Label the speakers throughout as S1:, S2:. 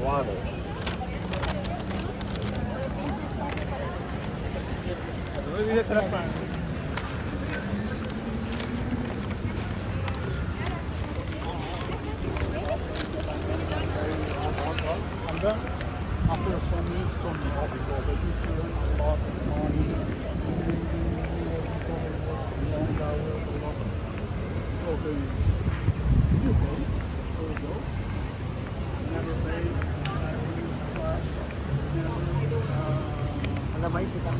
S1: Guano.
S2: And then after some years from the article, they used to earn a lot of money. Long hours, a lot. So they you pay, so you go. Never pay, never use class, never baik kita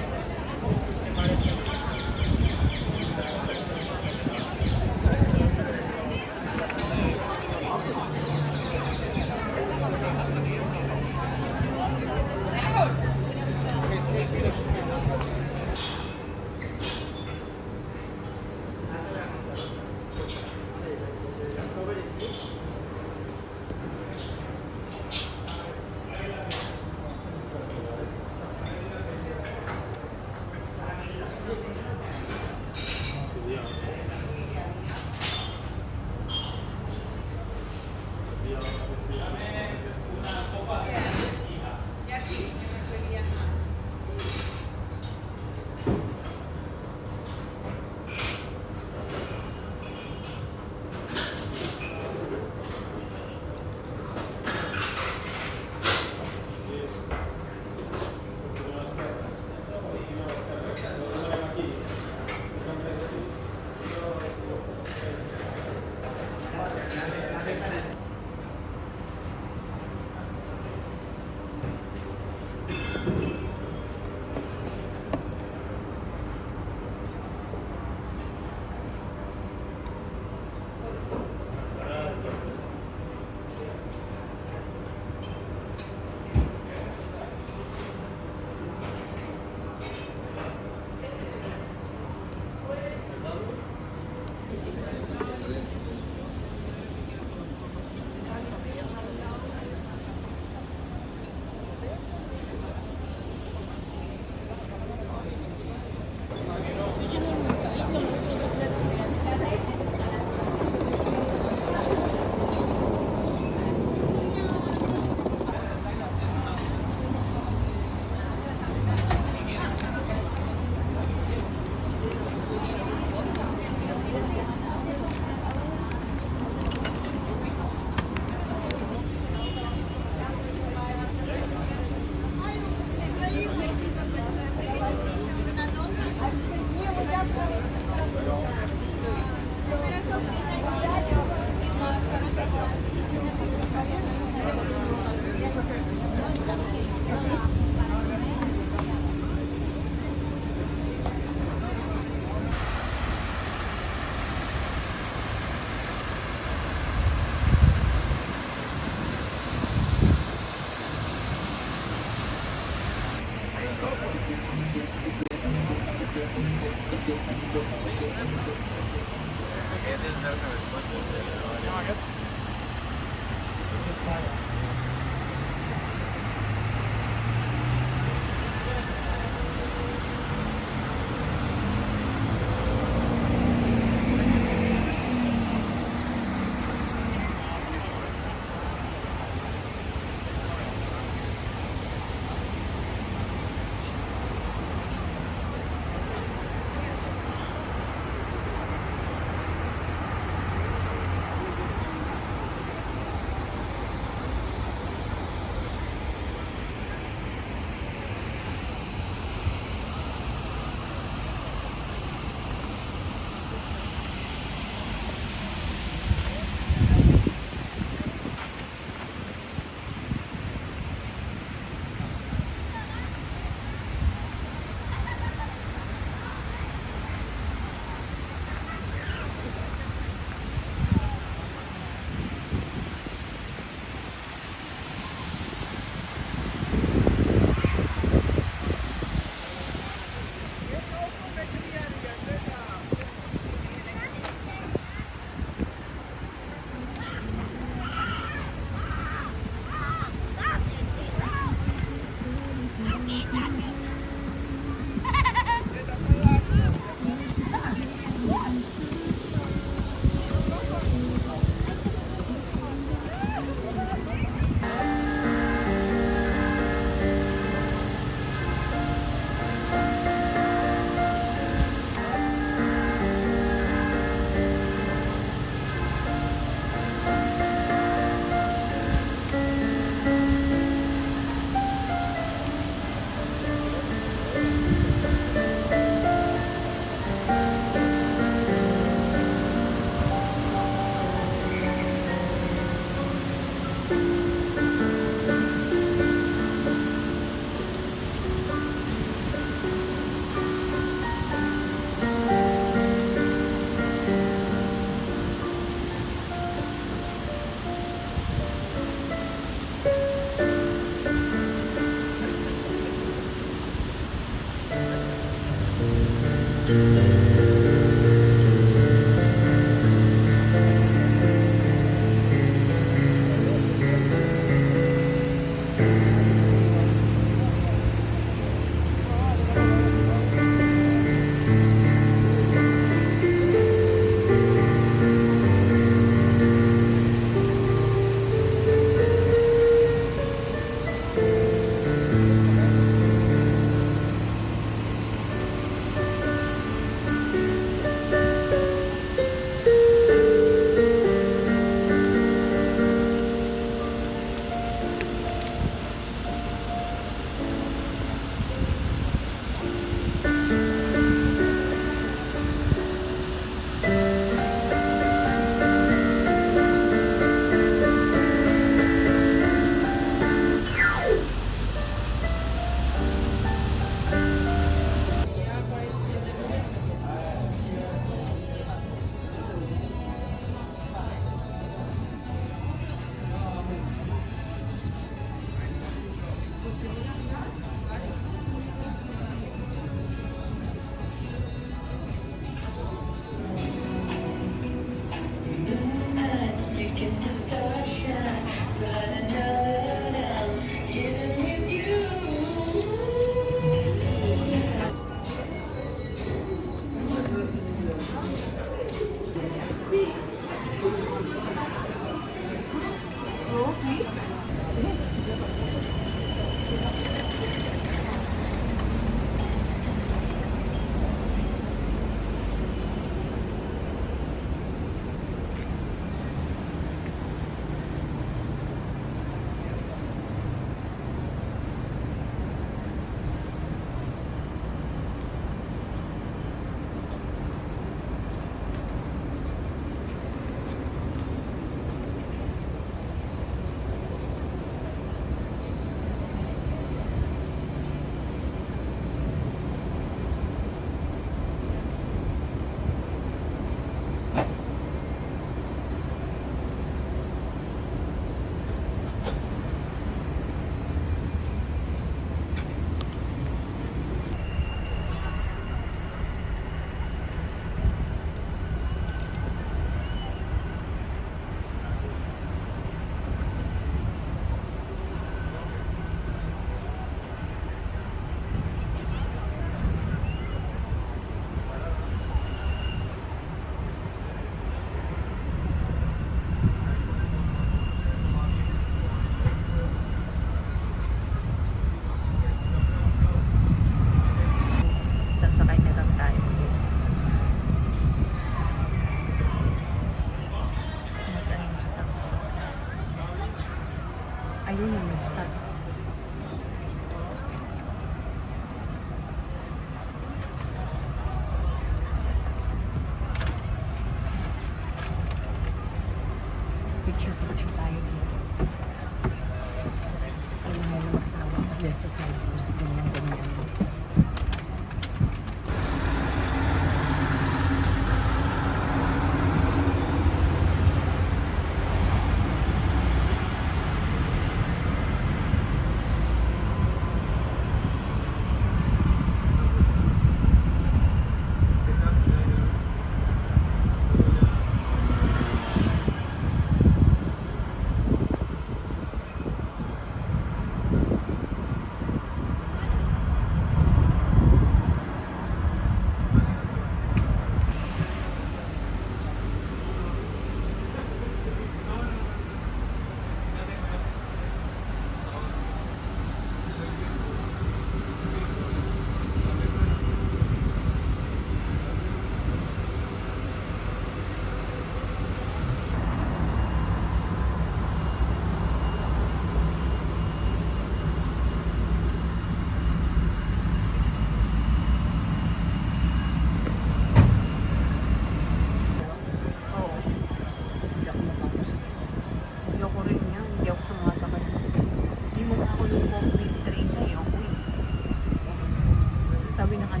S3: pinaka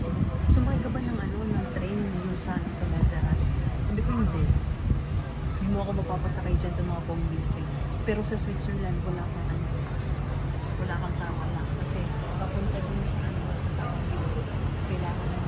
S3: sumakay ka ba ng ng train yung sa Maserat? Sabi ko hindi. Hindi mo ako mapapasakay dyan sa mga pambilya. Pero sa Switzerland, wala kang tawala. Kasi papunta dun sa pambilya. Kailangan ng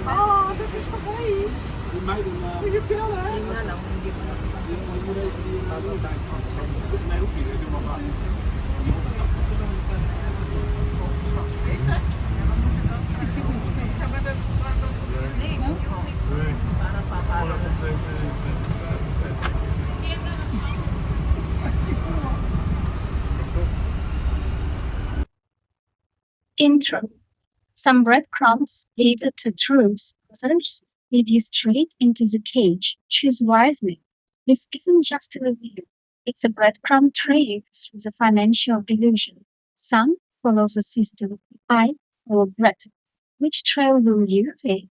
S2: Oh, dat is toch wel iets? Goeie pillen.
S4: Intro. Some breadcrumbs lead to truths, others lead you straight into the cage. Choose wisely. This isn't just a review, it's a breadcrumb trail through the financial illusion. Some follow the system, I follow Brett. Which trail will you take?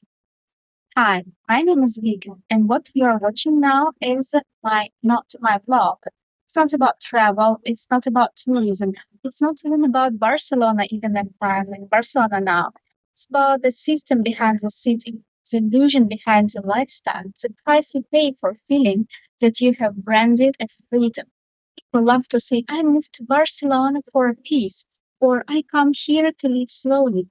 S4: Hi, my name is Vika, and what you are watching now is not my vlog. It's not about travel, it's not about tourism, it's not even about Barcelona, even if I'm in Barcelona now. It's about the system behind the city, the illusion behind the lifestyle, the price you pay for feeling that you have branded a freedom. People love to say, I moved to Barcelona for peace, or I come here to live slowly,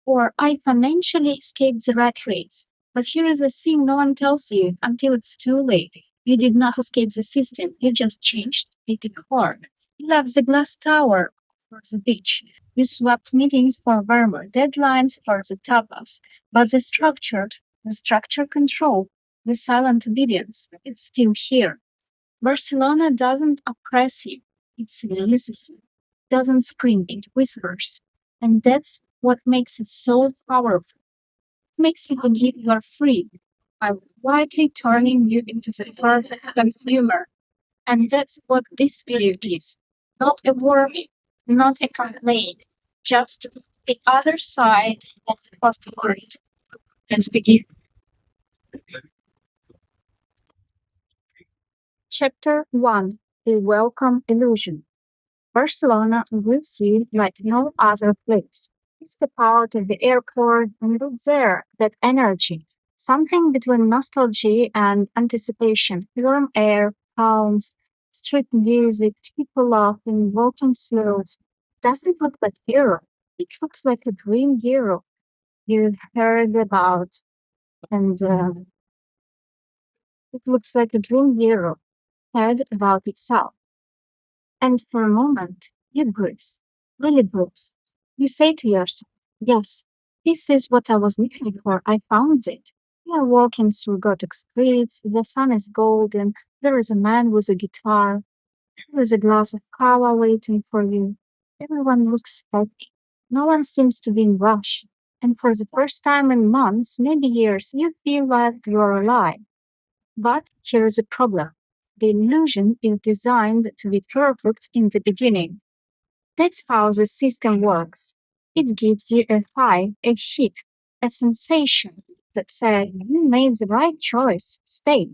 S4: or I financially escaped the rat race. But here is the thing no one tells you until it's too late. You did not escape the system, you just changed the decor. You left the glass tower for the beach. You swapped meetings for warmer deadlines for the tapas. But the structure control, the silent obedience, it's still here. Barcelona doesn't oppress you, it seduces you. It doesn't scream, it whispers. And that's what makes it so powerful. It makes you believe you are free by quietly turning you into the perfect consumer. And that's what this video is. Not a warning, not a complaint, just the other side of the possibility. Let's begin. Chapter 1. A Welcome Illusion. Barcelona greets you like no other place. You step out of the airport and it's there, that energy, something between nostalgia and anticipation. Warm air, palms, street music, people laughing, walking slow. Doesn't look like Europe. It looks like a dream Europe you heard about, and it looks like a dream Europe heard about itself. And for a moment, you breathe, really breathe. You say to yourself, yes, this is what I was looking for. I found it. You are walking through Gothic streets, the sun is golden, there is a man with a guitar, there is a glass of kava waiting for you. Everyone looks happy. No one seems to be in rush. And for the first time in months, maybe years, you feel like you are alive. But here is the problem. The illusion is designed to be perfect in the beginning. That's how the system works. It gives you a high, a hit, a sensation that says you made the right choice, stay.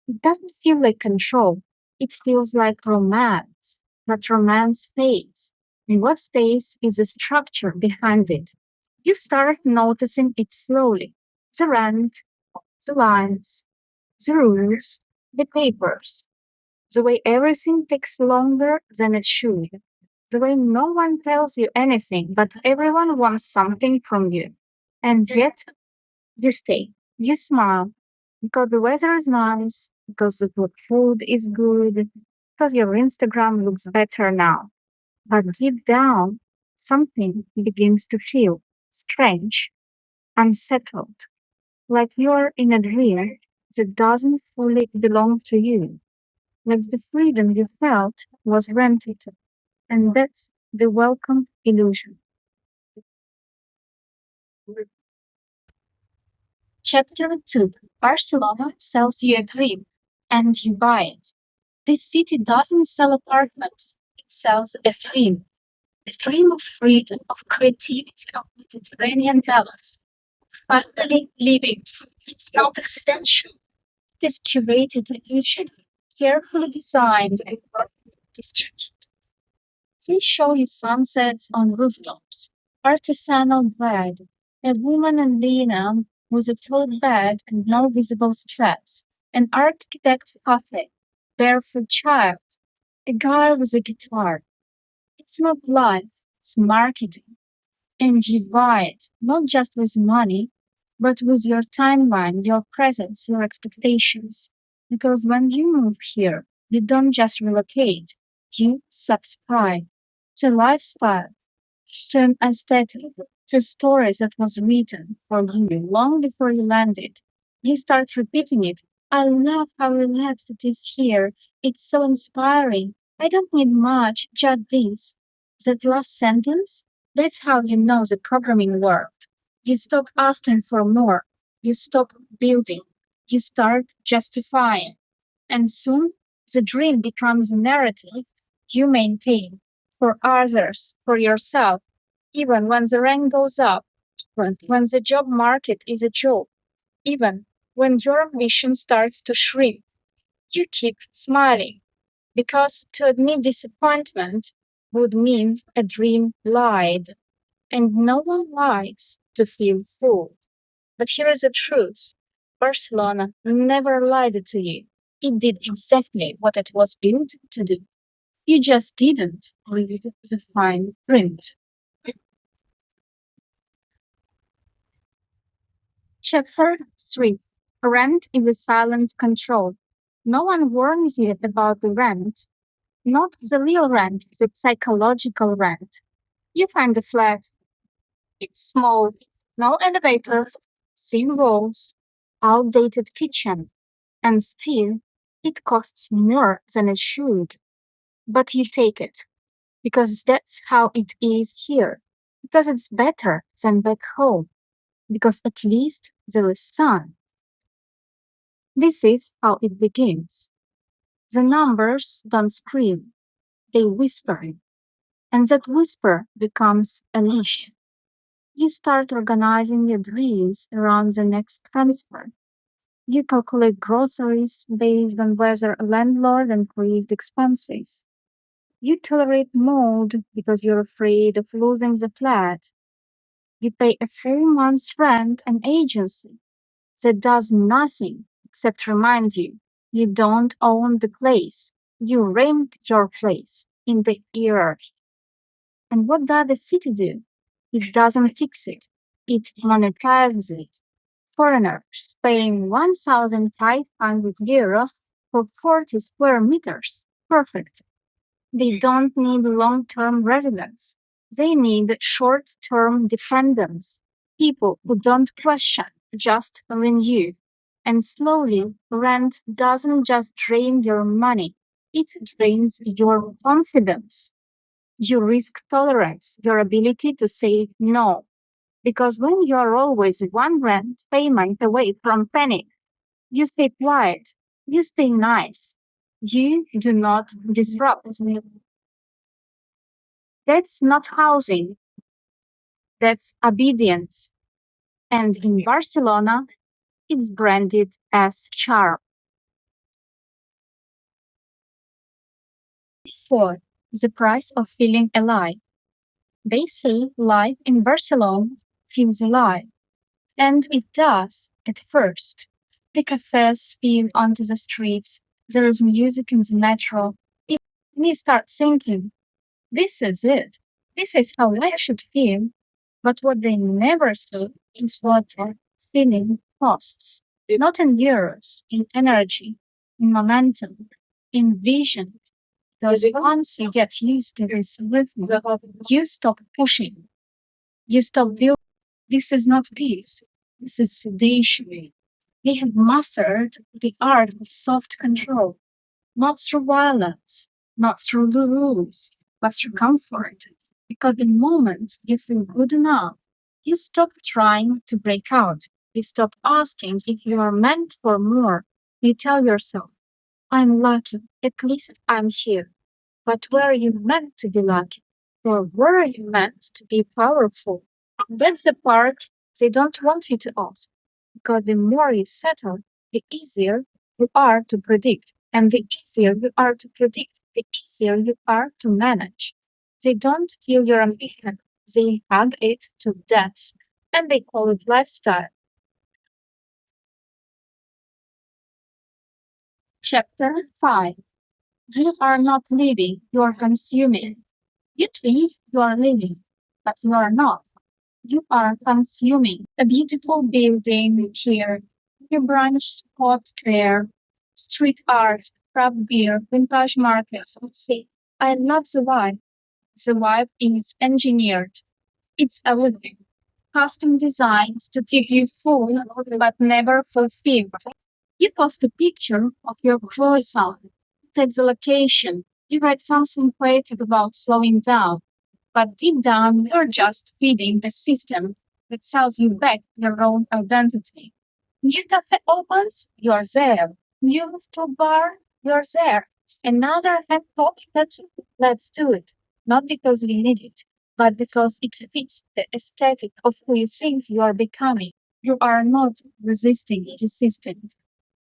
S4: It doesn't feel like control. It feels like romance, but romance fades. And what stays is the structure behind it. You start noticing it slowly. The rent, the lines, the rules, the papers, the way everything takes longer than it should, the way no one tells you anything, but everyone wants something from you. And yet, you stay. You smile because the weather is nice, because the food is good, because your Instagram looks better now. But deep down, something begins to feel strange, unsettled, like you're in a dream that doesn't fully belong to you, like the freedom you felt was rented. And that's the welcome illusion. Chapter 2. Barcelona sells you a dream, and you buy it. This city doesn't sell apartments, it sells a dream of freedom, of creativity, of Mediterranean balance. Finally, living. It's not accidental, it is curated illusion, carefully designed and perfectly distributed. They show you sunsets on rooftops, artisanal bread, a woman in linen with a tote bag and no visible stress, an architect's cafe, barefoot child, a guy with a guitar. It's not life, it's marketing. And you buy it, not just with money, but with your timeline, your presence, your expectations. Because when you move here, you don't just relocate, you subscribe to lifestyle, to an aesthetic, to stories that was written for you long before you landed. You start repeating it. I love how relaxed it is here. It's so inspiring. I don't need much, just this. That last sentence, that's how you know the programming worked. You stop asking for more. You stop building. You start justifying. And soon the dream becomes a narrative you maintain for others, for yourself, even when the rank goes up, when the job market is a joke, even when your ambition starts to shrink. You keep smiling because to admit disappointment would mean a dream lied, and no one likes to feel fooled. But here is the truth. Barcelona never lied to you. It did exactly what it was built to do. You just didn't read the fine print. Chapter 3. Rent is a silent control. No one warns you about the rent, not the real rent, the psychological rent. You find the flat, it's small, no elevator, thin walls, outdated kitchen, and still it costs more than it should. But you take it because that's how it is here, because it's better than back home, because at least there is sun. This is how it begins. The numbers don't scream, they whisper, and that whisper becomes a leash. You start organizing your dreams around the next transfer. You calculate groceries based on whether a landlord increased expenses. You tolerate mold because you're afraid of losing the flat. You pay a full month's rent an agency that does nothing except remind you you don't own the place. You rent your place in the era. And what does the city do? It doesn't fix it. It monetizes it. Foreigners paying 1,500 euro for 40 square meters. Perfect. They don't need long-term residents. They need short-term defendants. People who don't question, just renew. And slowly, rent doesn't just drain your money. It drains your confidence, your risk tolerance, your ability to say no. Because when you're always one rent payment away from panic, you stay quiet, you stay nice, you do not disrupt. That's not housing, that's obedience. And in Barcelona, it's branded as charm. 4. The price of feeling alive. They say life in Barcelona feels alive. And it does, at first. The cafes spill onto the streets, there is music in the metro, and you start thinking, this is it. This is how life should feel. But what they never say is what feeling costs. Not in euros, in energy, in momentum, in vision. Because once you get used to this rhythm, you stop pushing. You stop building. This is not peace. This is sedation. They have mastered the art of soft control, not through violence, not through the rules, but through comfort. Because the moment you feel good enough, you stop trying to break out. You stop asking if you are meant for more. You tell yourself, I'm lucky, at least I'm here. But were you meant to be lucky? Or were you meant to be powerful? That's the part they don't want you to ask. Because the more you settle, the easier you are to predict. And the easier you are to predict, the easier you are to manage. They don't kill your ambition, they hug it to death. And they call it lifestyle. Chapter 5. You are not living, you are consuming. You think you are living, but you are not. You are consuming a beautiful building here, a brunch spot there, street art, craft beer, vintage markets. See, I love the vibe. The vibe is engineered. It's a living. Custom designed to keep you full but never fulfilled. You post a picture of your croissant, take the location, you write something creative about slowing down, but deep down you're just feeding the system that sells you back your own identity. New cafe opens, you're there. New rooftop bar, you're there. Another hip hop tattoo, let's do it. Not because we need it, but because it fits the aesthetic of who you think you are becoming. You are not resisting.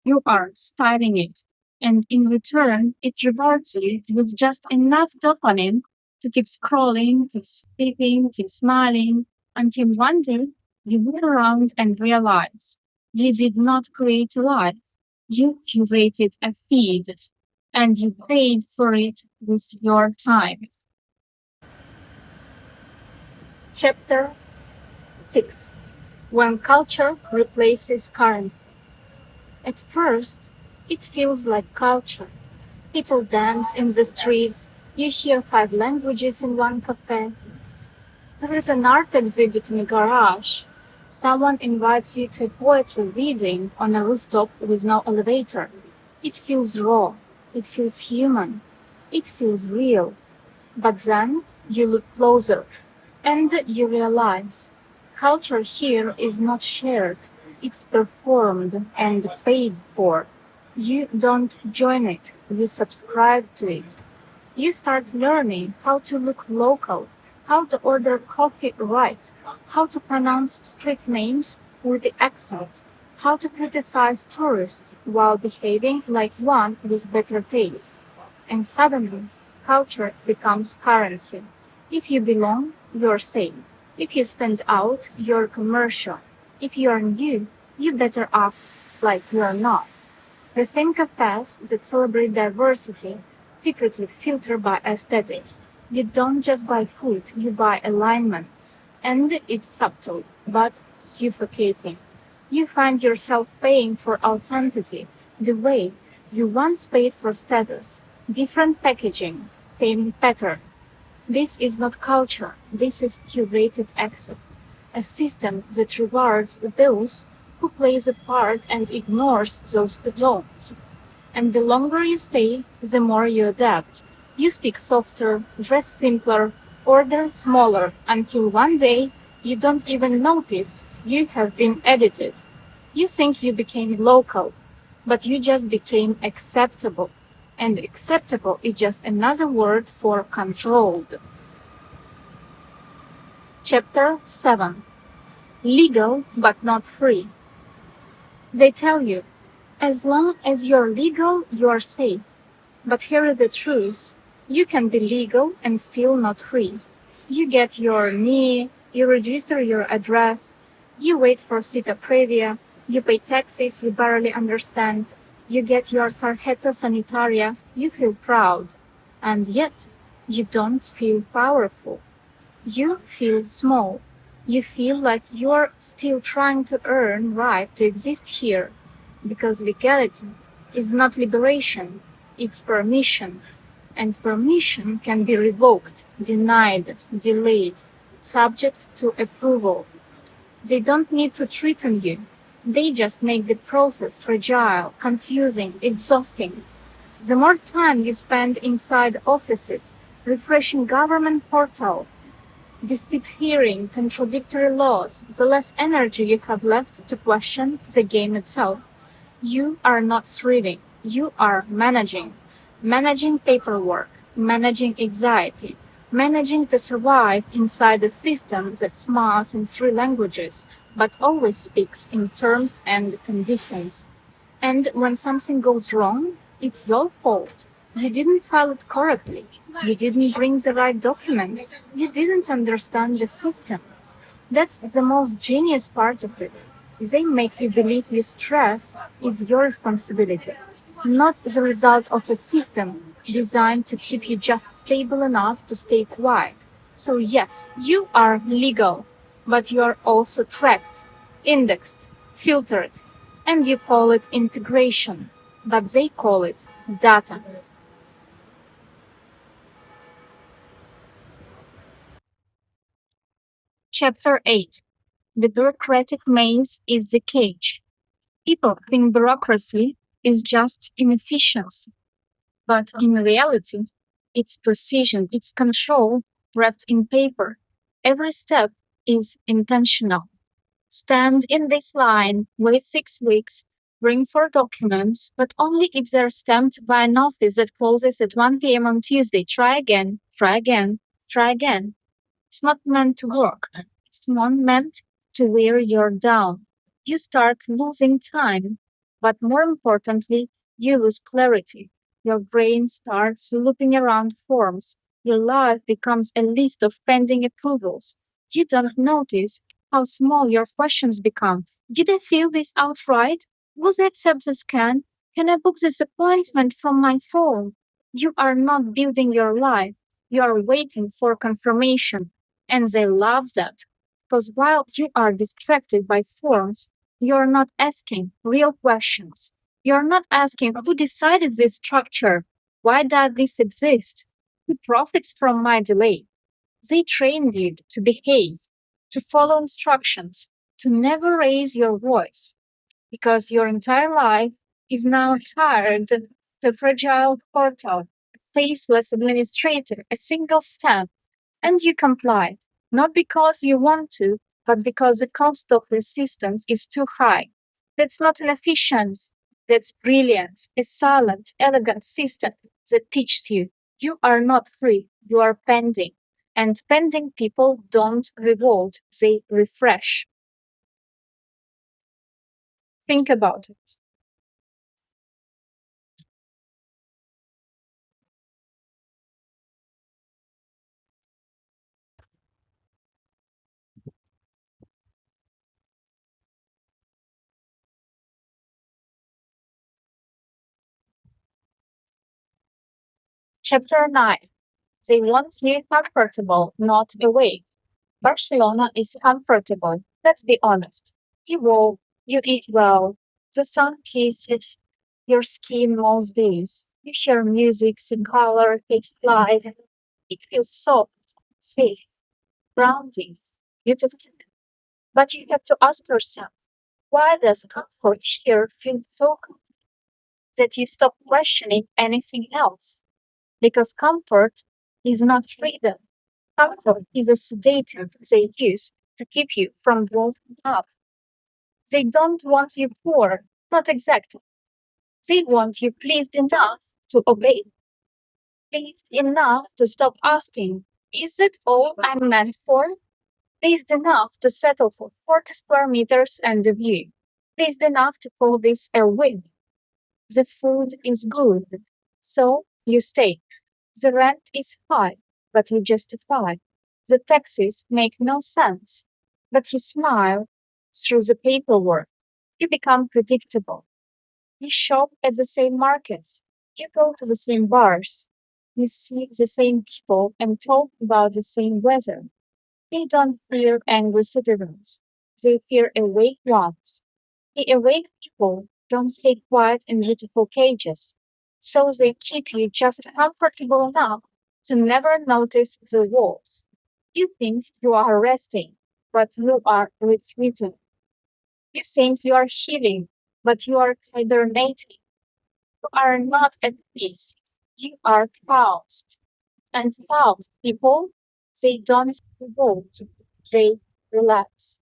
S4: You are styling it. And in return, it rewards you with just enough dopamine to keep scrolling, keep sleeping, keep smiling, until one day you look around and realize you did not create a life. You curated a feed, and you paid for it with your time. Chapter 6. When culture replaces currency. At first, it feels like culture. People dance in the streets, you hear 5 languages in one cafe. There is an art exhibit in a garage. Someone invites you to a poetry reading on a rooftop with no elevator. It feels raw. It feels human. It feels real. But then you look closer and you realize culture here is not shared. It's performed and paid for. You don't join it, you subscribe to it. You start learning how to look local, how to order coffee right, how to pronounce street names with the accent, how to criticize tourists while behaving like one with better taste. And suddenly, culture becomes currency. If you belong, you're safe. If you stand out, you're commercial. If you are new, you better act like you're not. The same cafes that celebrate diversity secretly filter by aesthetics. You don't just buy food, you buy alignment. And it's subtle, but suffocating. You find yourself paying for authenticity the way you once paid for status. Different packaging, same pattern. This is not culture, this is curated access. A system that rewards those who play the part and ignores those who don't. And the longer you stay, the more you adapt. You speak softer, dress simpler, order smaller, until one day you don't even notice you have been edited. You think you became local, but you just became acceptable. And acceptable is just another word for controlled. Chapter 7. Legal but not free. They tell you, as long as you're legal, you're safe. But here is the truth. You can be legal and still not free. You get your NIE, you register your address, you wait for Cita Previa, you pay taxes you barely understand, you get your tarjeta sanitaria, you feel proud. And yet, you don't feel powerful. You feel small. You feel like you're still trying to earn right to exist here. Because legality is not liberation, it's permission. And permission can be revoked, denied, delayed, subject to approval. They don't need to threaten you. They just make the process fragile, confusing, exhausting. The more time you spend inside offices, refreshing government portals, deciphering contradictory laws, the less energy you have left to question the game itself. You are not thriving, you are managing. Managing paperwork, managing anxiety, managing to survive inside a system that smiles in three languages, but always speaks in terms and conditions. And when something goes wrong, it's your fault. You didn't file it correctly. You didn't bring the right document. You didn't understand the system. That's the most genius part of it. They make you believe your stress is your responsibility, not the result of a system designed to keep you just stable enough to stay quiet. So yes, you are legal, but you are also tracked, indexed, filtered, and you call it integration, but they call it data. Chapter 8. The bureaucratic maze is the cage. People think bureaucracy is just inefficiency, but in reality, it's precision, it's control wrapped in paper. Every step is intentional. Stand in this line, wait 6 weeks, bring 4 documents, but only if they're stamped by an office that closes at 1 p.m. on Tuesday. Try again, try again, try again. It's not meant to work. It's more meant to wear you down. You start losing time, but more importantly, you lose clarity. Your brain starts looping around forms. Your life becomes a list of pending approvals. You don't notice how small your questions become. Did I fill this out right? Will they accept the scan? Can I book this appointment from my phone? You are not building your life. You are waiting for confirmation. And they love that. Because while you are distracted by forms, you're not asking real questions. You're not asking who decided this structure? Why does this exist? Who profits from my delay? They train you to behave, to follow instructions, to never raise your voice, because your entire life is now tired to a fragile portal, a faceless administrator, a single stamp, and you comply, not because you want to, but because the cost of resistance is too high. That's not an efficiency, that's brilliance, a silent, elegant system that teaches you you are not free, you are pending. And pending people don't revolt, they refresh. Think about it. Chapter 9. They want you comfortable, not awake. Barcelona is comfortable, let's be honest. You walk, you eat well, the sun kisses your skin most days. You hear music, see color, taste life. It feels soft, safe, grounding, beautiful. But you have to ask yourself, why does comfort here feel so good that you stop questioning anything else? Because comfort is not freedom. Comfort is a sedative they use to keep you from blowing up. They don't want you poor, not exactly. They want you pleased enough to obey, pleased enough to stop asking, is it all I'm meant for? Pleased enough to settle for 40 square meters and a view. Pleased enough to call this a win. The food is good, so you stay. The rent is high, but you justify. The taxes make no sense, but you smile through the paperwork. You become predictable. You shop at the same markets. You go to the same bars. You see the same people and talk about the same weather. They don't fear angry citizens. They fear awake ones. The awake people don't stay quiet in beautiful cages. So they keep you just comfortable enough to never notice the walls. You think you are resting, but you are retreating. You think you are healing, but you are hibernating. You are not at peace. You are paused. And paused people, they don't revolt. They relax.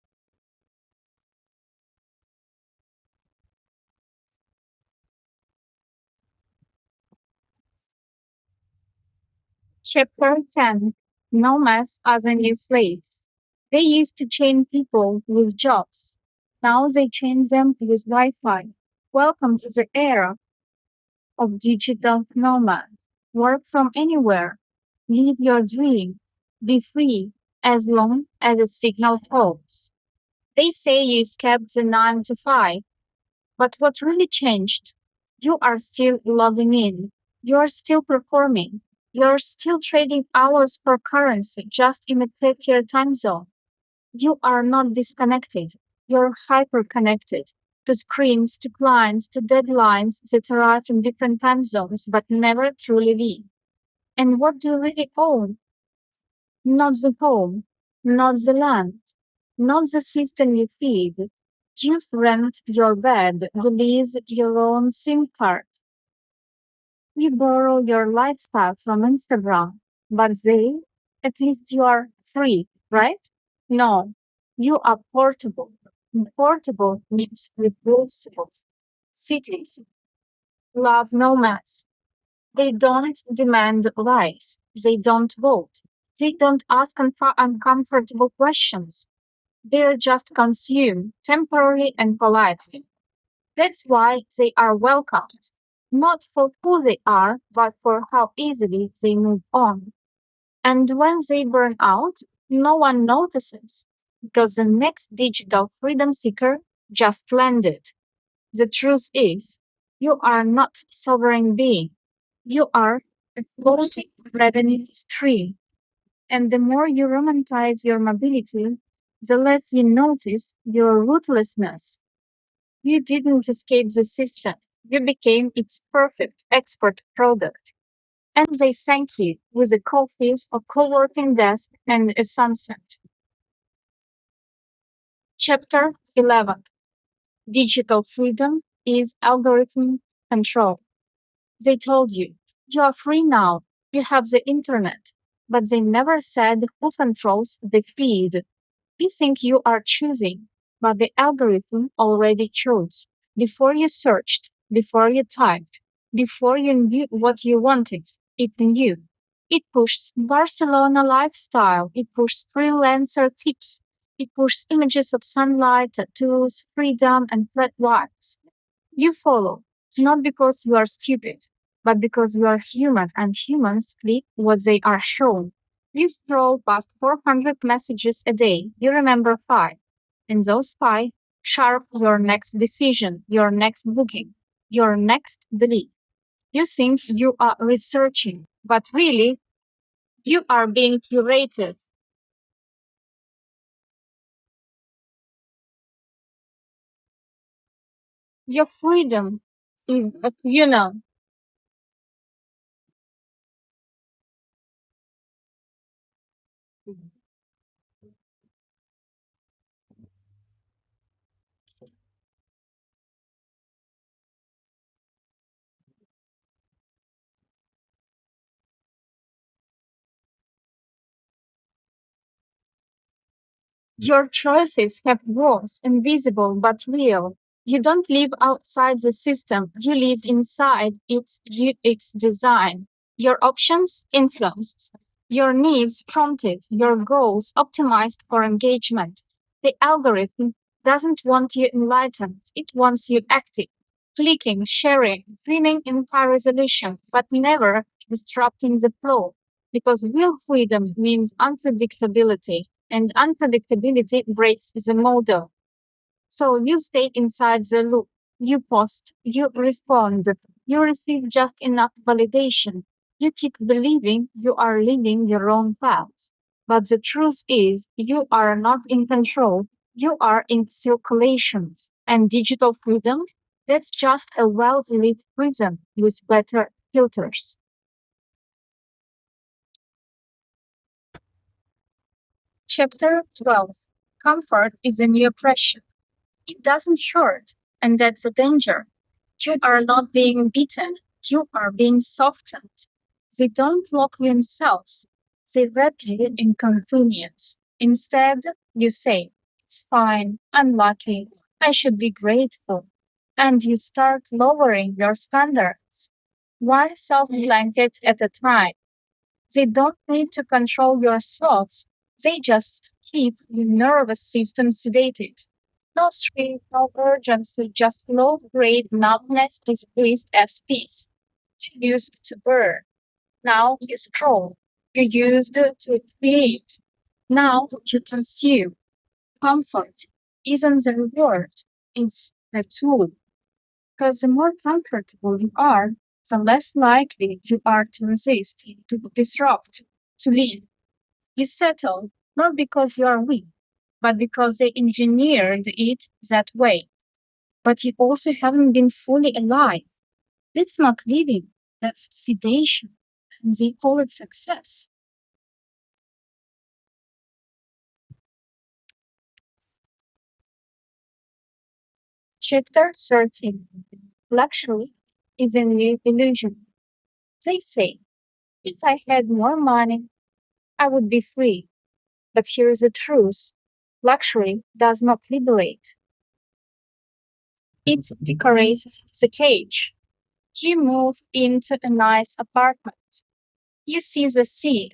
S4: Chapter 10. Nomads as a new slaves. They used to chain people with jobs. Now they chain them with Wi-Fi. Welcome to the era of digital nomad. Work from anywhere. Live your dream. Be free as long as the signal holds. They say you escaped the 9 to 5, but what really changed? You are still logging in. You are still performing. You're still trading hours for currency just in a prettier time zone. You are not disconnected. You're hyper-connected to screens, to clients, to deadlines that arrive in different time zones but never truly leave. And what do you really own? Not the home, not the land, not the system you feed. You rent your bed, you lease your own SIM card. You borrow your lifestyle from Instagram, but they, at least you are free, right? No, you are portable. Portable means replaceable. Cities love nomads. They don't demand rights. They don't vote. They don't ask uncomfortable questions. They just consume temporarily and politely. That's why they are welcomed. Not for who they are, but for how easily they move on. And when they burn out, no one notices because the next digital freedom seeker just landed. The truth is, you are not sovereign being. You are a floating revenue stream. And the more you romanticize your mobility, the less you notice your rootlessness. You didn't escape the system. You became its perfect export product. And they thank you with a coffee, a co-working desk, and a sunset. Chapter 11. Digital freedom is algorithm control. They told you, you are free now, you have the internet. But they never said who controls the feed. You think you are choosing, but the algorithm already chose. Before you searched, before you typed, before you knew what you wanted, it knew. It pushes Barcelona lifestyle, it pushes freelancer tips, it pushes images of sunlight, tattoos, freedom, and flat whites. You follow, not because you are stupid, but because you are human and humans click what they are shown. You scroll past 400 messages a day, you remember five. And those five sharp your next decision, your next booking, your next belief. You think you are researching, but really, you are being curated. Your freedom is a funnel. Your choices have walls, invisible but real. You don't live outside the system, you live inside its UX design. Your options influenced, your needs prompted, your goals optimized for engagement. The algorithm doesn't want you enlightened, it wants you active, clicking, sharing, dreaming in high resolution, but never disrupting the flow, because real freedom means unpredictability, and unpredictability breaks the model. So you stay inside the loop. You post, you respond, you receive just enough validation. You keep believing you are leading your own path. But the truth is, you are not in control. You are in circulation. And digital freedom? That's just a well lit prison with better filters. Chapter 12. Comfort is a new oppression. It doesn't hurt, and that's the danger. You are not being beaten, you are being softened. They don't lock you in cells, they wrap you in inconvenience. Instead, you say, it's fine, I'm lucky, I should be grateful. And you start lowering your standards. One self blanket at a time. They don't need to control your thoughts, they just keep your nervous system sedated. No stream, no urgency, just low grade numbness disguised as peace. You used to burn. Now you scroll. You used to create. Now you consume. Comfort isn't the reward, it's the tool. Because the more comfortable you are, the less likely you are to resist, to disrupt, to leave. You settle not because you are weak, but because they engineered it that way. But you also haven't been fully alive. That's not living, that's sedation. And they call it success. Chapter 13. Luxury is a new illusion. They say, if I had more money, I would be free. But here's the truth. Luxury does not liberate. It decorates the cage. You move into a nice apartment. You see the sea.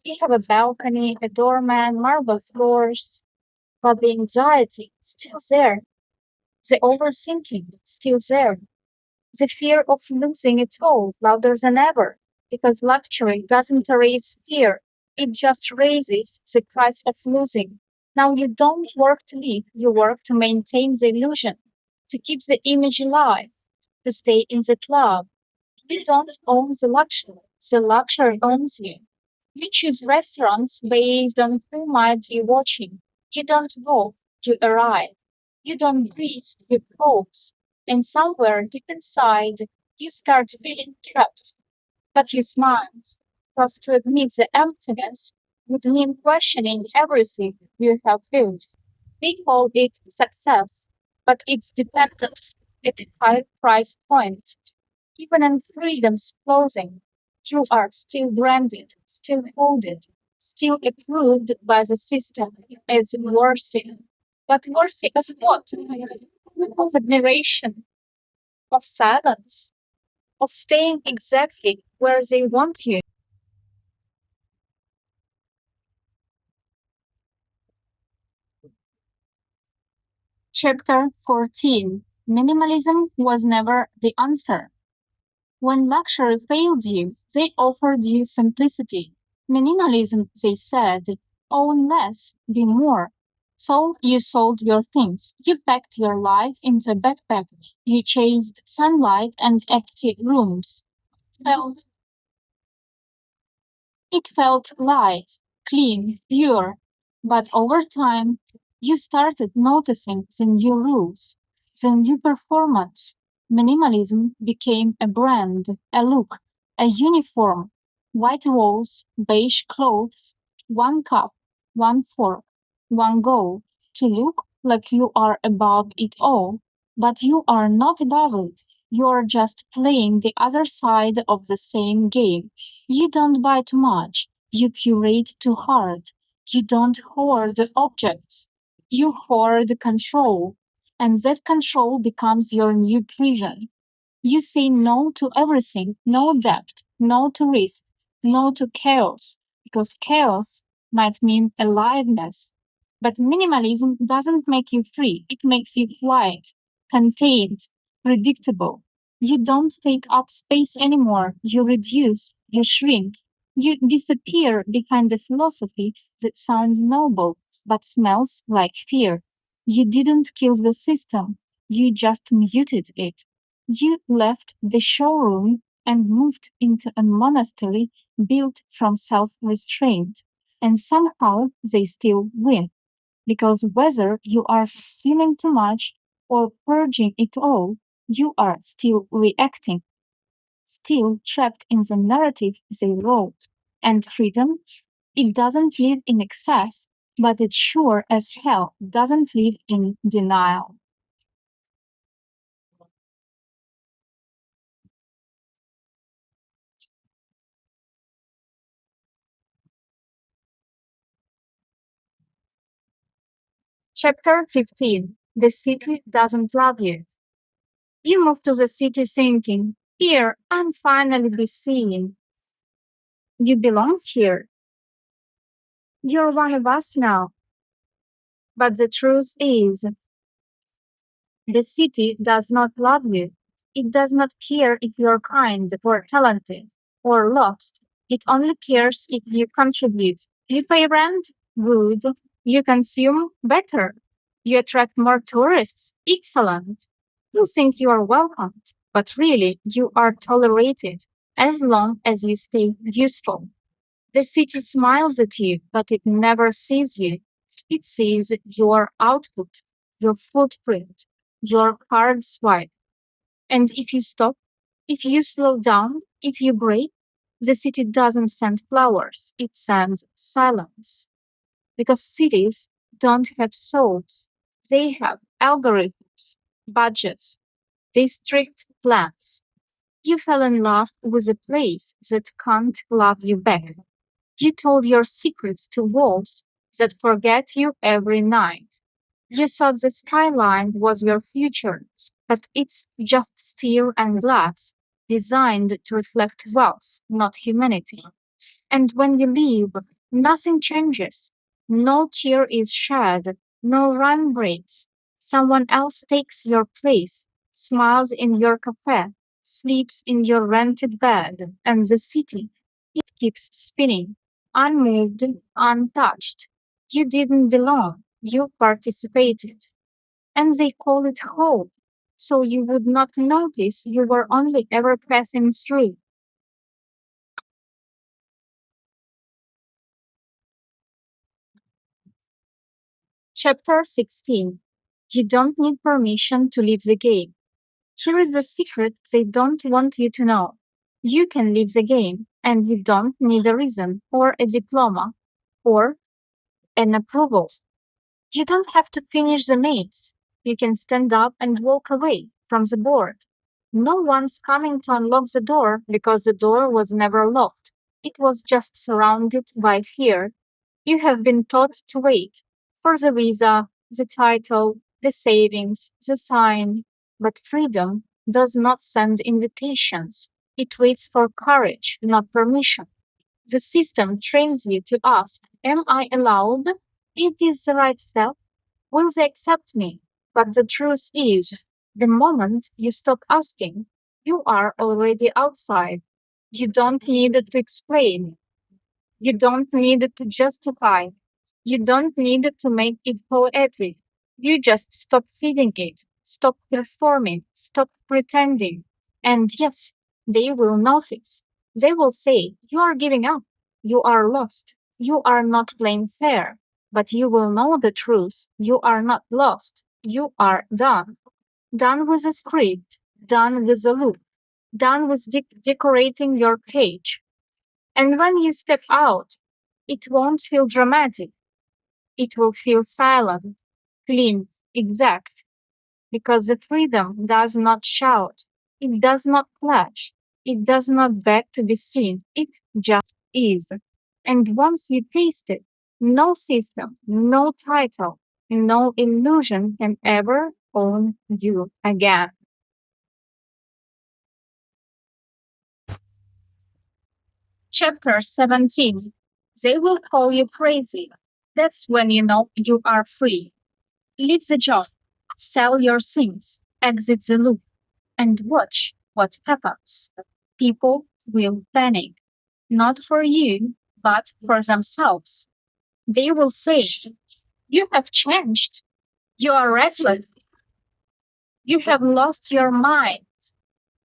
S4: You have a balcony, a doorman, marble floors. But the anxiety is still there. The overthinking is still there. The fear of losing it all louder than ever. Because luxury doesn't raise fear. It just raises the price of losing. Now you don't work to live, you work to maintain the illusion, to keep the image alive, to stay in the club. You don't own the luxury owns you. You choose restaurants based on who might be watching. You don't walk, you arrive. You don't breathe, you pause. And somewhere deep inside, you start feeling trapped. But you smile, because to admit the emptiness would mean questioning everything you have built. They call it success, but it's dependence at a high price point. Even in freedom's closing, you are still branded, still holded, still approved by the system as worthy. But worthy of what? Of admiration, of silence, of staying exactly where they want you. Chapter 14. Minimalism was never the answer. When luxury failed you, they offered you simplicity. Minimalism, they said, own less, be more. So you sold your things. You packed your life into a backpack. You chased sunlight and empty rooms. Felt It felt light, clean, pure, but over time, you started noticing the new rules, the new performance. Minimalism became a brand, a look, a uniform. White walls, beige clothes, one cup, one fork, one goal, to look like you are above it all. But you are not above it. You are just playing the other side of the same game. You don't buy too much. You curate too hard. You don't hoard objects. You hoard control. And that control becomes your new prison. You say no to everything, no debt, no to risk, no to chaos, because chaos might mean aliveness. But minimalism doesn't make you free, it makes you quiet, contained, predictable. You don't take up space anymore. You reduce, you shrink, you disappear behind a philosophy that sounds noble but smells like fear. You didn't kill the system, you just muted it. You left the showroom and moved into a monastery built from self restraint. And somehow they still win. Because whether you are stealing too much or purging it all, you are still reacting, still trapped in the narrative they wrote. And freedom, it doesn't live in excess, but it sure as hell doesn't live in denial. Chapter 15. The city doesn't love you. You move to the city thinking, here, I'm finally be seen. You belong here. You're one of us now. But the truth is, the city does not love you. It does not care if you're kind or talented or lost. It only cares if you contribute. You pay rent? Good. You consume? Better. You attract more tourists? Excellent. You think you are welcomed, but really you are tolerated as long as you stay useful. The city smiles at you, but it never sees you. It sees your output, your footprint, your card swipe. And if you stop, if you slow down, if you break, the city doesn't send flowers, it sends silence. Because cities don't have souls, they have algorithms, budgets, district plans. You fell in love with a place that can't love you back. You told your secrets to walls that forget you every night. You thought the skyline was your future, but it's just steel and glass, designed to reflect wealth, not humanity. And when you leave, nothing changes. No tear is shed, no rhyme breaks. Someone else takes your place, smiles in your cafe, sleeps in your rented bed, and the city, it keeps spinning, unmoved, untouched. You didn't belong, you participated. And they call it home, so you would not notice you were only ever passing through. Chapter 16. You don't need permission to leave the game. Here is the secret they don't want you to know. You can leave the game, and you don't need a reason or a diploma or an approval. You don't have to finish the maze. You can stand up and walk away from the board. No one's coming to unlock the door because the door was never locked. It was just surrounded by fear. You have been taught to wait for the visa, the title, the savings, the sign. But freedom does not send invitations. It waits for courage, not permission. The system trains you to ask, am I allowed? Is this the right step? Will they accept me? But the truth is, the moment you stop asking, you are already outside. You don't need to explain. You don't need to justify. You don't need to make it poetic. You just stop feeding it, stop performing, stop pretending. And yes, they will notice. They will say, you are giving up. You are lost. You are not playing fair. But you will know the truth. You are not lost. You are done. Done with the script. Done with the loop. Done with decorating your cage. And when you step out, it won't feel dramatic. It will feel silent, clean, exact. Because the freedom does not shout. It does not clash. It does not beg to be seen. It just is. And once you taste it, no system, no title, no illusion can ever own you again. Chapter 17. They will call you crazy. That's when you know you are free. Leave the job, sell your things, exit the loop, and watch. what happens? People will panic, not for you, but for themselves. They will say, "You have changed. You are reckless. You have lost your mind."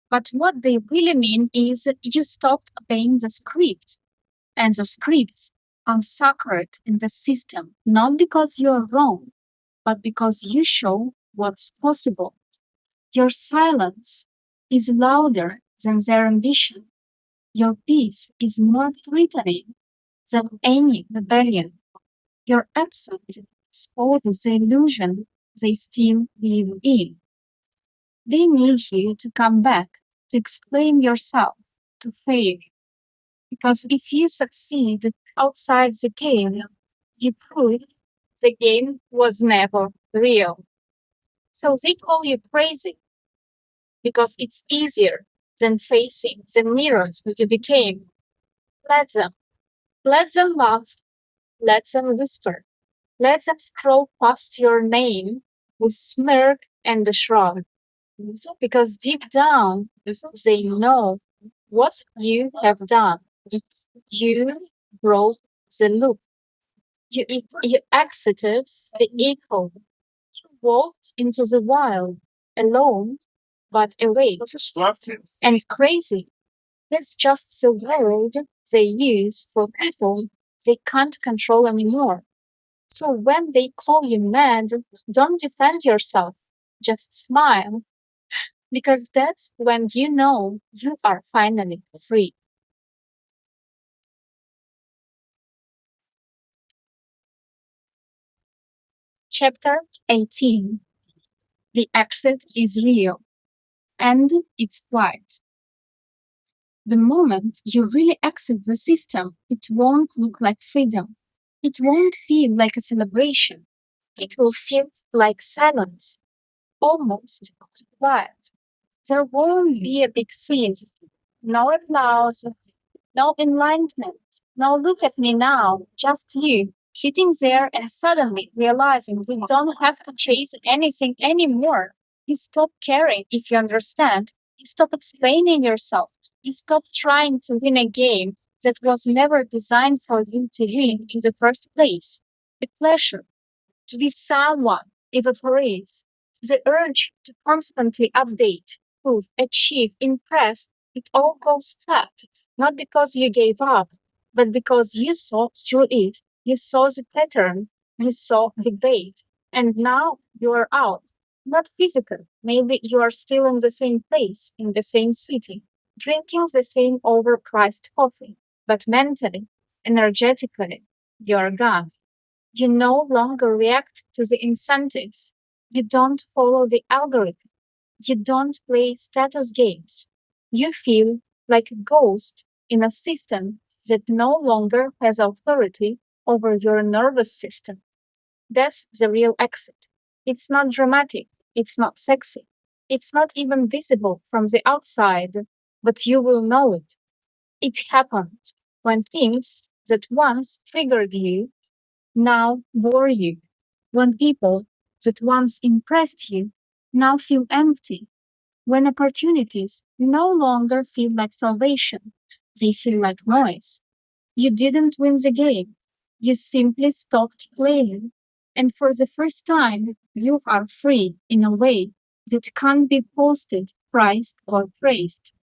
S4: But what they really mean is you stopped obeying the script. And the scripts are sacred in the system, not because you're wrong, but because you show what's possible. Your silence is louder than their ambition. Your peace is more threatening than any rebellion. Your absence exposes the illusion they still live in. They need you to come back, to explain yourself, to fail. Because if you succeed outside the game, you prove the game was never real. So they call you crazy because it's easier than facing the mirrors you became. Let them. Let them laugh. Let them whisper. Let them scroll past your name with smirk and a shrug. Because deep down, they know what you have done. You broke the loop. You exited the echo. You walked into the wild, alone, but awake and crazy. That's just the word they use for people they can't control anymore. So when they call you mad, don't defend yourself. Just smile, because that's when you know you are finally free. Chapter 18. The exit is real, and it's quiet. The moment you really exit the system, it won't look like freedom. It won't feel like a celebration. It will feel like silence, almost quiet. There won't be a big scene, no applause, no enlightenment. No, look at me now, just you, sitting there and suddenly realizing we don't have to chase anything anymore. You stop caring if you understand. You stop explaining yourself. You stop trying to win a game that was never designed for you to win in the first place. The pleasure to be someone evaporates. The urge to constantly update, prove, achieve, impress, it all goes flat. Not because you gave up, but because you saw through it. You saw the pattern, you saw the bait, and now you are out. Not physical. Maybe you are still in the same place, in the same city, drinking the same overpriced coffee, but mentally, energetically, you're gone. You no longer react to the incentives. You don't follow the algorithm. You don't play status games. You feel like a ghost in a system that no longer has authority over your nervous system. That's the real exit. It's not dramatic. It's not sexy. It's not even visible from the outside, but you will know it. It happened when things that once triggered you now bore you. When people that once impressed you now feel empty. When opportunities no longer feel like salvation, they feel like noise. You didn't win the game. You simply stopped playing. And for the first time, you are free in a way that can't be posted, priced, or praised.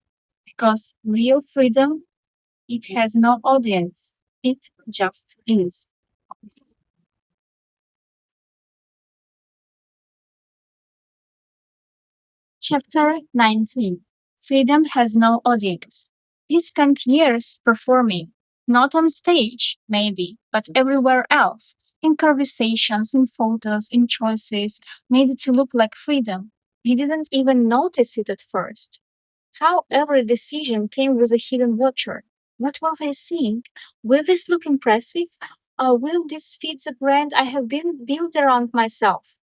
S4: Because real freedom, it has no audience. It just is. Chapter 19. Freedom has no audience. You spent years performing, not on stage, maybe, but everywhere else, in conversations, in photos, in choices, made it to look like freedom. You didn't even notice it at first. How every decision came with a hidden watcher. What will they think? Will this look impressive? Or will this fit the brand I have been built around myself?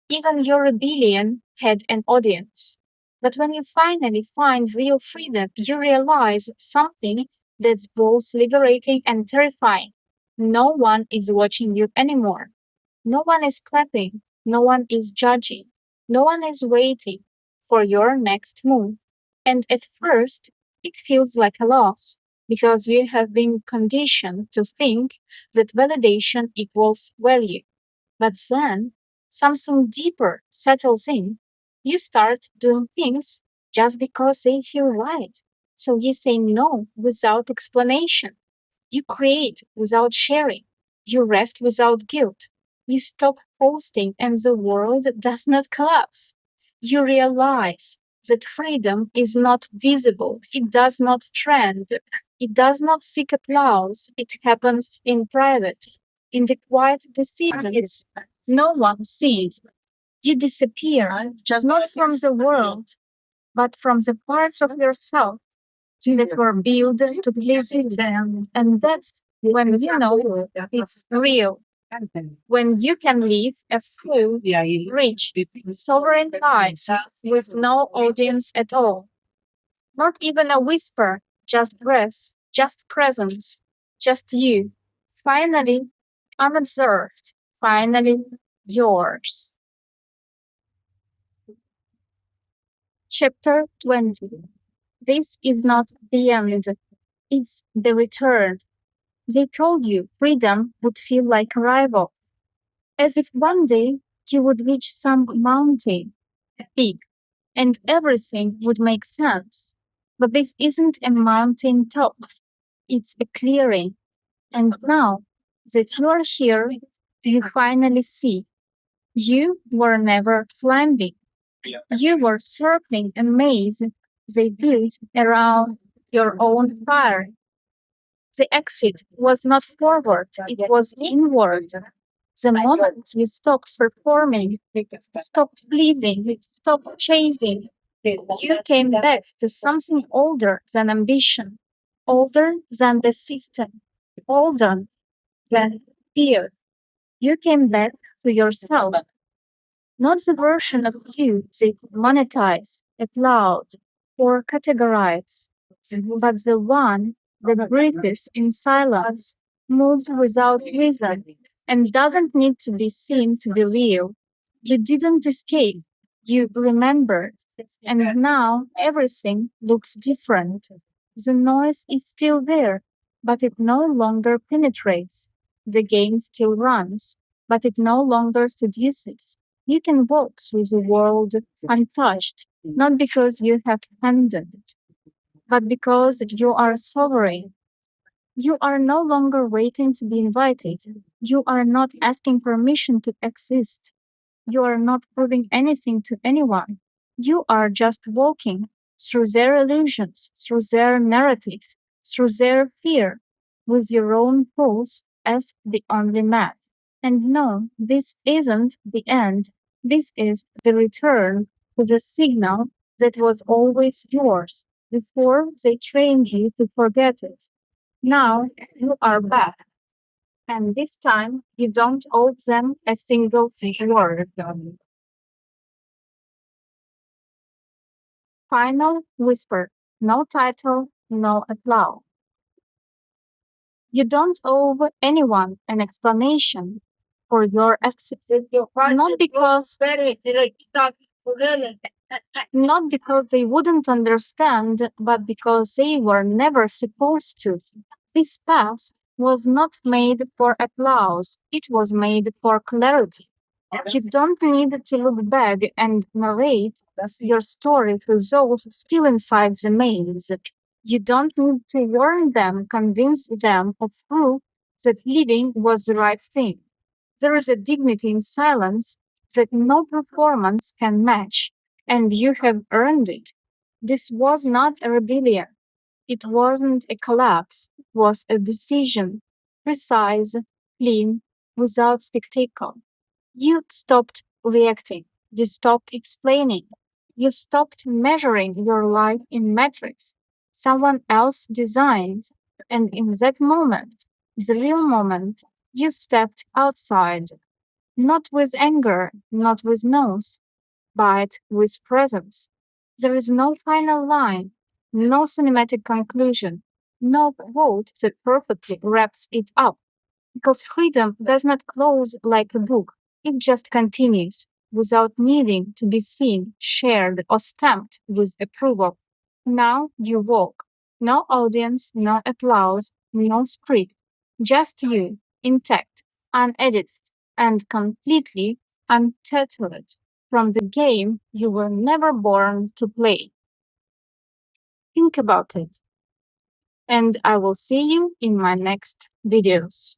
S4: Even your rebellion had an audience. But when you finally find real freedom, you realize something that's both liberating and terrifying. No one is watching you anymore. No one is clapping. No one is judging. No one is waiting for your next move. And at first, it feels like a loss because you have been conditioned to think that validation equals value. But then something deeper settles in. You start doing things just because they feel right. So you say no without explanation. You create without sharing. You rest without guilt. You stop posting and the world does not collapse. You realize that freedom is not visible. It does not trend. It does not seek applause. It happens in private, in the quiet decisions no one sees. You disappear, not from the world, but from the parts of yourself that were built to please them. And that's when you know it's real. When you can live a full, rich, sovereign life with no audience at all. Not even a whisper, just breath, just presence, just you. Finally, unobserved, finally yours. Chapter 20. This is not the end, it's the return. They told you freedom would feel like arrival, as if one day you would reach some mountain, peak, and everything would make sense. But this isn't a mountain top, it's a clearing. And now that you're here, you finally see you were never climbing. You were circling a maze they built around your own fire. The exit was not forward, it was inward. The moment you stopped performing, stopped pleasing, stopped chasing, you came back to something older than ambition, older than the system, older than fear. You came back to yourself, not the version of you they could monetize, applaud, or categorize, but the one that breathes in silence, moves without reason, and doesn't need to be seen to be real. You didn't escape, you remembered, and now everything looks different. The noise is still there, but it no longer penetrates. The game still runs, but it no longer seduces. You can walk through the world untouched, not because you have abandoned it, but because you are sovereign. You are no longer waiting to be invited. You are not asking permission to exist. You are not proving anything to anyone. You are just walking through their illusions, through their narratives, through their fear, with your own pulse as the only map. And no, this isn't the end. This is the return to the signal that was always yours before they trained you to forget it. Now you are back, and this time you don't owe them a single word. Final whisper. No title, no applause. You don't owe anyone an explanation for your exit. Not because they wouldn't understand, but because they were never supposed to. This path was not made for applause, it was made for clarity. You don't need to look back and narrate your story to those still inside the maze. You don't need to warn them, convince them, or prove that living was the right thing. There is a dignity in silence that no performance can match, and you have earned it. This was not a rebellion. It wasn't a collapse. It was a decision, precise, clean, without spectacle. You stopped reacting. You stopped explaining. You stopped measuring your life in metrics someone else designed. And in that moment, the real moment, you stepped outside, not with anger, not with no's, but with presence. There is no final line, no cinematic conclusion, no quote that perfectly wraps it up. Because freedom does not close like a book, it just continues without needing to be seen, shared, or stamped with approval. Now you walk. No audience, no applause, no script. Just you, intact, unedited, and completely untethered from the game you were never born to play. Think about it, and I will see you in my next videos.